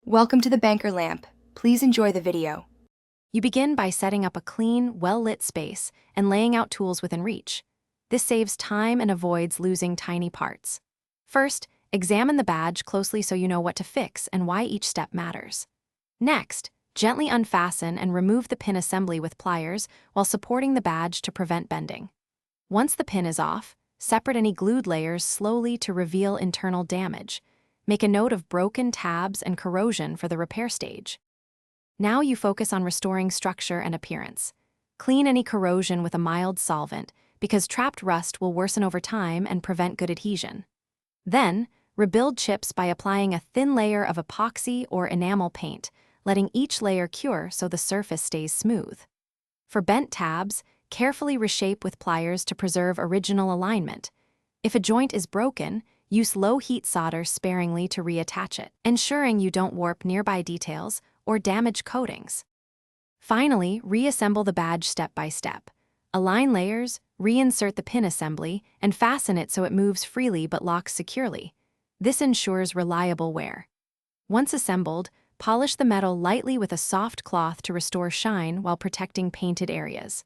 Welcome to the banker lamp. Please enjoy the video. You begin by setting up a clean, well-lit space and laying out tools within reach. This saves time and avoids losing tiny parts. First, examine the badge closely so you know what to fix and why each step matters. Next, gently unfasten and remove the pin assembly with pliers while supporting the badge to prevent bending. Once the pin is off, separate any glued layers slowly to reveal internal damage. Make a note of broken tabs and corrosion for the repair stage. Now you focus on restoring structure and appearance. Clean any corrosion with a mild solvent because trapped rust will worsen over time and prevent good adhesion. Then, rebuild chips by applying a thin layer of epoxy or enamel paint, letting each layer cure so the surface stays smooth. For bent tabs, carefully reshape with pliers to preserve original alignment. If a joint is broken, use low-heat solder sparingly to reattach it, ensuring you don't warp nearby details or damage coatings. Finally, reassemble the badge step by step. Align layers, reinsert the pin assembly, and fasten it so it moves freely but locks securely. This ensures reliable wear. Once assembled, polish the metal lightly with a soft cloth to restore shine while protecting painted areas.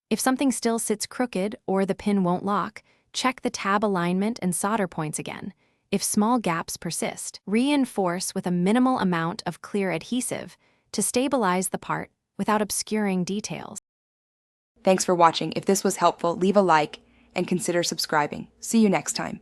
If something still sits crooked or the pin won't lock, check the tab alignment and solder points again. If small gaps persist, reinforce with a minimal amount of clear adhesive to stabilize the part without obscuring details. Thanks for watching. If this was helpful, leave a like and consider subscribing. See you next time.